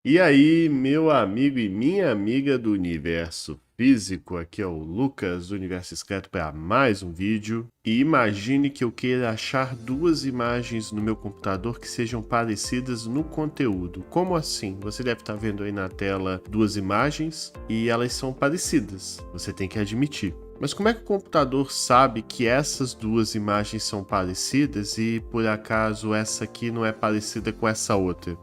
E aí, meu amigo e minha amiga do universo físico, aqui é o Lucas do Universo Secreto para mais um vídeo. E imagine que eu queira achar duas imagens no meu computador que sejam parecidas no conteúdo. Como assim? Você deve estar vendo aí na tela duas imagens e elas são parecidas, você tem que admitir. Mas como é que o computador sabe que essas duas imagens são parecidas e por acaso essa aqui não é parecida com essa outra?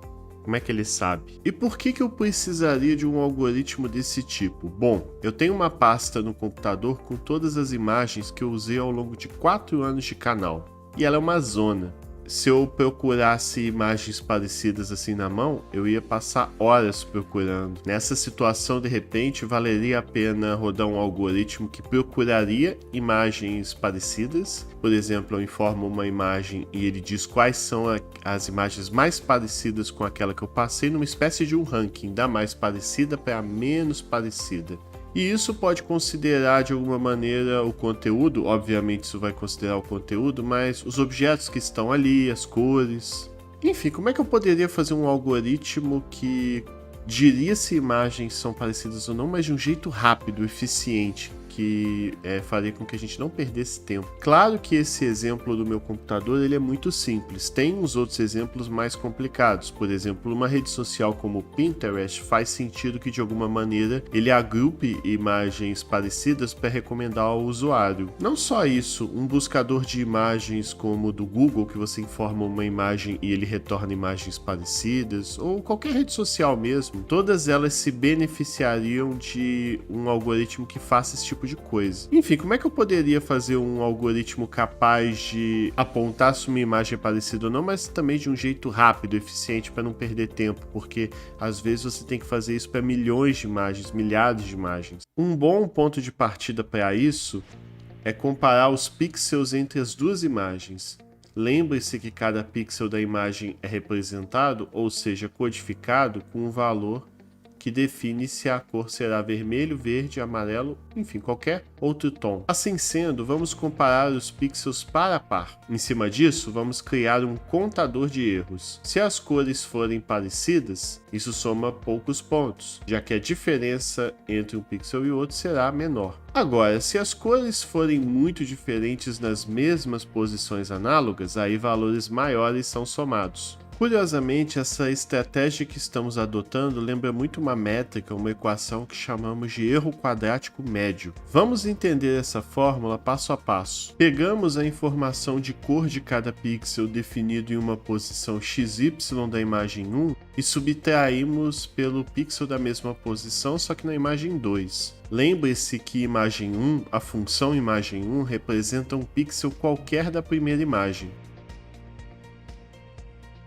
Como é que ele sabe? E por que eu precisaria de um algoritmo desse tipo? Bom, eu tenho uma pasta no computador com todas as imagens que eu usei ao longo de 4 anos de canal. E ela é uma zona. Se eu procurasse imagens parecidas assim na mão, eu ia passar horas procurando. Nessa situação, de repente, valeria a pena rodar um algoritmo que procuraria imagens parecidas. Por exemplo, eu informo uma imagem e ele diz quais são as imagens mais parecidas com aquela que eu passei, numa espécie de um ranking, da mais parecida para a menos parecida. E isso pode considerar de alguma maneira o conteúdo, obviamente isso vai considerar o conteúdo, mas os objetos que estão ali, as cores. Enfim, como é que eu poderia fazer um algoritmo que diria se imagens são parecidas ou não, mas de um jeito rápido, eficiente, que faria com que a gente não perdesse tempo? Claro que esse exemplo do meu computador ele é muito simples. Tem uns outros exemplos mais complicados. Por exemplo, uma rede social como o Pinterest faz sentido que de alguma maneira ele agrupe imagens parecidas para recomendar ao usuário. Não só isso, um buscador de imagens como o do Google, que você informa uma imagem e ele retorna imagens parecidas, ou qualquer rede social mesmo, todas elas se beneficiariam de um algoritmo que faça esse tipo de coisa. Enfim, como é que eu poderia fazer um algoritmo capaz de apontar se uma imagem é parecida ou não, mas também de um jeito rápido, eficiente, para não perder tempo, porque às vezes você tem que fazer isso para milhões de imagens, milhares de imagens. Um bom ponto de partida para isso é comparar os pixels entre as duas imagens. Lembre-se que cada pixel da imagem é representado, ou seja, codificado, com um valor que define se a cor será vermelho, verde, amarelo, enfim, qualquer outro tom. Assim sendo, vamos comparar os pixels par a par. Em cima disso, vamos criar um contador de erros. Se as cores forem parecidas, isso soma poucos pontos, já que a diferença entre um pixel e outro será menor. Agora, se as cores forem muito diferentes nas mesmas posições análogas, aí valores maiores são somados. Curiosamente, essa estratégia que estamos adotando lembra muito uma métrica, uma equação que chamamos de erro quadrático médio. Vamos entender essa fórmula passo a passo. Pegamos a informação de cor de cada pixel definido em uma posição XY da imagem 1 e subtraímos pelo pixel da mesma posição, só que na imagem 2. Lembre-se que imagem 1, a função imagem 1, representa um pixel qualquer da primeira imagem.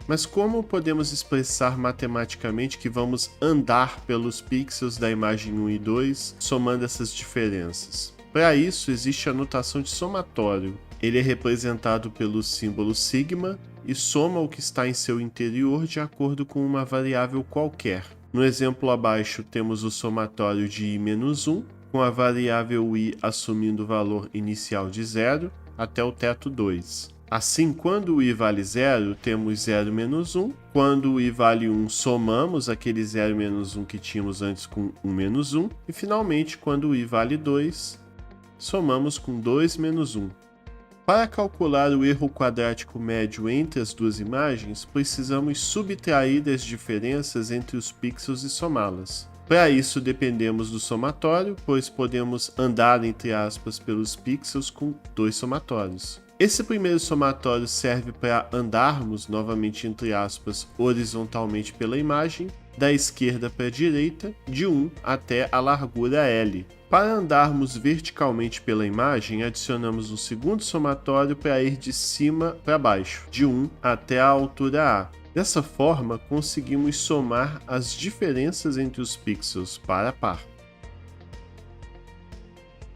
Mas como podemos expressar matematicamente que vamos andar pelos pixels da imagem 1 e 2, somando essas diferenças? Para isso, existe a notação de somatório. Ele é representado pelo símbolo sigma e soma o que está em seu interior de acordo com uma variável qualquer. No exemplo abaixo, temos o somatório de i-1, com a variável i assumindo o valor inicial de 0 até o teto 2. Assim, quando o i vale 0, temos 0 menos 1. Quando o i vale 1, somamos aquele 0 menos 1 que tínhamos antes com 1 menos 1. E, finalmente, quando o i vale 2, somamos com 2 menos 1. Para calcular o erro quadrático médio entre as duas imagens, precisamos subtrair as diferenças entre os pixels e somá-las. Para isso, dependemos do somatório, pois podemos andar, entre aspas, pelos pixels com dois somatórios. Esse primeiro somatório serve para andarmos, novamente entre aspas, horizontalmente pela imagem, da esquerda para a direita, de 1 até a largura L. Para andarmos verticalmente pela imagem, adicionamos um segundo somatório para ir de cima para baixo, de 1 até a altura A. Dessa forma, conseguimos somar as diferenças entre os pixels par a par.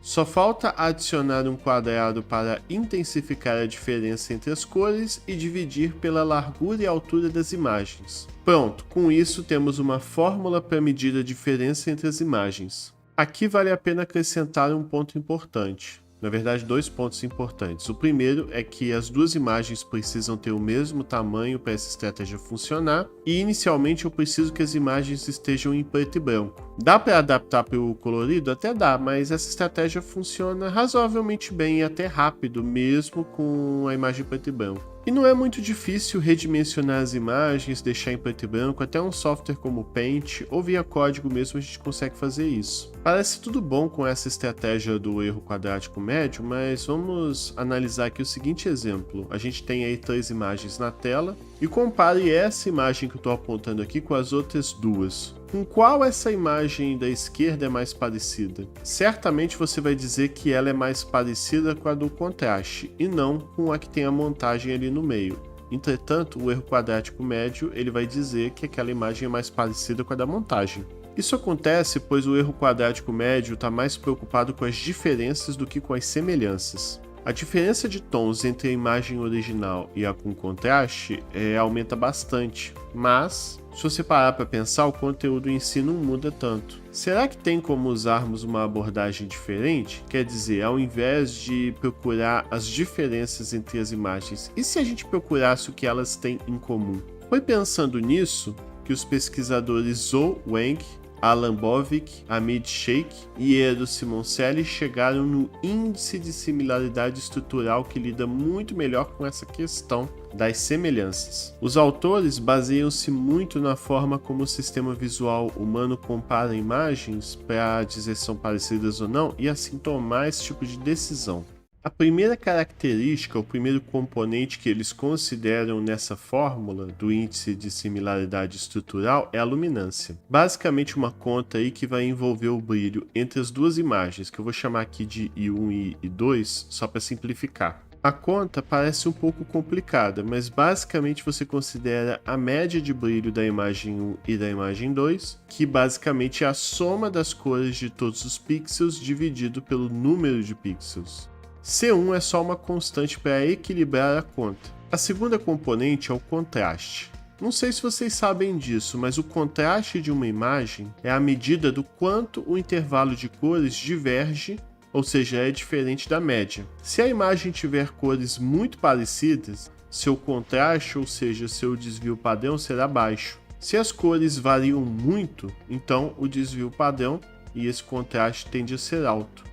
Só falta adicionar um quadrado para intensificar a diferença entre as cores e dividir pela largura e altura das imagens. Pronto, com isso temos uma fórmula para medir a diferença entre as imagens. Aqui vale a pena acrescentar um ponto importante. Na verdade, 2 pontos importantes. O primeiro é que as duas imagens precisam ter o mesmo tamanho para essa estratégia funcionar, e inicialmente eu preciso que as imagens estejam em preto e branco. Dá para adaptar para o colorido? Até dá, mas essa estratégia funciona razoavelmente bem e até rápido, mesmo com a imagem preto e branco. E não é muito difícil redimensionar as imagens, deixar em preto e branco, até um software como o Paint ou via código mesmo a gente consegue fazer isso. Parece tudo bom com essa estratégia do erro quadrático médio, mas vamos analisar aqui o seguinte exemplo. A gente tem aí 3 imagens na tela e compare essa imagem que eu estou apontando aqui com as outras duas. Com qual essa imagem da esquerda é mais parecida? Certamente você vai dizer que ela é mais parecida com a do contraste e não com a que tem a montagem ali no meio. Entretanto, o erro quadrático médio ele vai dizer que aquela imagem é mais parecida com a da montagem. Isso acontece pois o erro quadrático médio está mais preocupado com as diferenças do que com as semelhanças. A diferença de tons entre a imagem original e a com contraste aumenta bastante, mas se você parar para pensar, o conteúdo em si não muda tanto. Será que tem como usarmos uma abordagem diferente? Quer dizer, ao invés de procurar as diferenças entre as imagens, e se a gente procurasse o que elas têm em comum? Foi pensando nisso que os pesquisadores Zhou Wang, Alan Bovic, Amit Sheikh e Eero Simoncelli chegaram no índice de similaridade estrutural que lida muito melhor com essa questão das semelhanças. Os autores baseiam-se muito na forma como o sistema visual humano compara imagens para dizer se são parecidas ou não e assim tomar esse tipo de decisão. A primeira característica, o primeiro componente que eles consideram nessa fórmula do índice de similaridade estrutural é a luminância. Basicamente uma conta aí que vai envolver o brilho entre as duas imagens, que eu vou chamar aqui de I1 e I2, só para simplificar. A conta parece um pouco complicada, mas basicamente você considera a média de brilho da imagem 1 e da imagem 2, que basicamente é a soma das cores de todos os pixels dividido pelo número de pixels. C1 é só uma constante para equilibrar a conta. A segunda componente é o contraste. Não sei se vocês sabem disso, mas o contraste de uma imagem é a medida do quanto o intervalo de cores diverge, ou seja, é diferente da média. Se a imagem tiver cores muito parecidas, seu contraste, ou seja, seu desvio padrão, será baixo. Se as cores variam muito, então o desvio padrão e esse contraste tende a ser alto.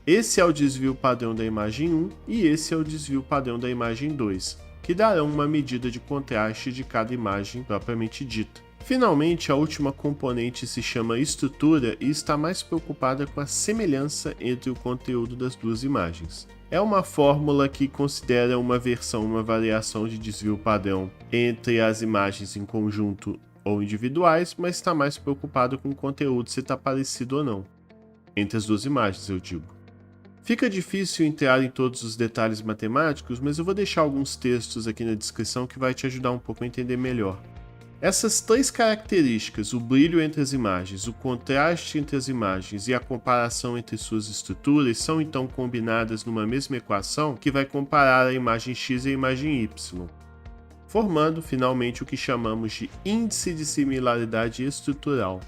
Esse é o desvio padrão da imagem 1 e esse é o desvio padrão da imagem 2, que darão uma medida de contraste de cada imagem propriamente dita. Finalmente, a última componente se chama estrutura e está mais preocupada com a semelhança entre o conteúdo das duas imagens. É uma fórmula que considera uma variação de desvio padrão entre as imagens em conjunto ou individuais, mas está mais preocupado com o conteúdo se está parecido ou não. Entre as duas imagens, eu digo. Fica difícil entrar em todos os detalhes matemáticos, mas eu vou deixar alguns textos aqui na descrição que vai te ajudar um pouco a entender melhor. Essas 3 características, o brilho entre as imagens, o contraste entre as imagens e a comparação entre suas estruturas, são então combinadas numa mesma equação que vai comparar a imagem x e a imagem y, formando finalmente o que chamamos de índice de similaridade estrutural.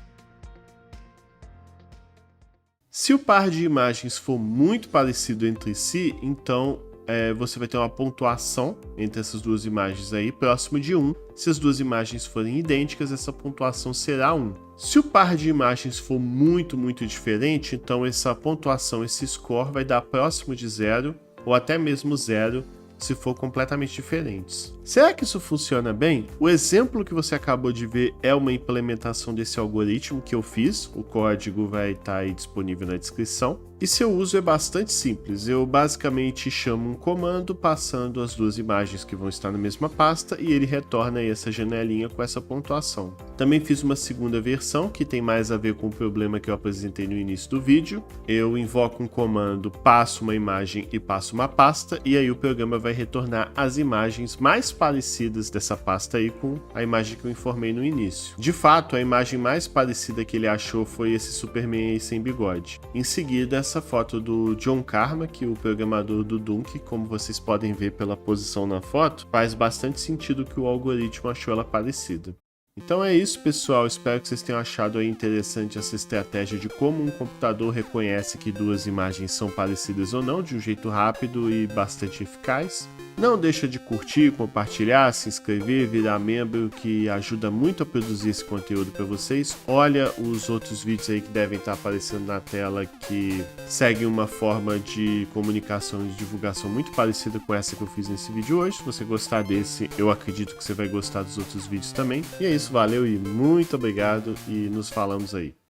Se o par de imagens for muito parecido entre si, então você vai ter uma pontuação entre essas duas imagens aí próximo de 1. Se as duas imagens forem idênticas, essa pontuação será 1. Se o par de imagens for muito diferente, então essa pontuação, esse score, vai dar próximo de 0 ou até mesmo 0 se for completamente diferentes. Será que isso funciona bem? O exemplo que você acabou de ver é uma implementação desse algoritmo que eu fiz, o código vai estar aí disponível na descrição. E seu uso é bastante simples, eu basicamente chamo um comando passando as duas imagens que vão estar na mesma pasta e ele retorna aí essa janelinha com essa pontuação. Também fiz uma segunda versão que tem mais a ver com o problema que eu apresentei no início do vídeo. Eu invoco um comando, passo uma imagem e passo uma pasta e aí o programa vai retornar as imagens mais parecidas dessa pasta aí com a imagem que eu informei no início. De fato, a imagem mais parecida que ele achou foi esse Superman aí sem bigode. Em seguida, essa foto do John Carmack, o programador do Doom, que, como vocês podem ver pela posição na foto, faz bastante sentido que o algoritmo achou ela parecida. Então é isso, pessoal. Espero que vocês tenham achado aí interessante essa estratégia de como um computador reconhece que duas imagens são parecidas ou não, de um jeito rápido e bastante eficaz. Não deixa de curtir, compartilhar, se inscrever, virar membro, que ajuda muito a produzir esse conteúdo para vocês. Olha os outros vídeos aí que devem estar aparecendo na tela, que seguem uma forma de comunicação e de divulgação muito parecida com essa que eu fiz nesse vídeo hoje. Se você gostar desse, eu acredito que você vai gostar dos outros vídeos também. E é isso, valeu e muito obrigado e nos falamos aí.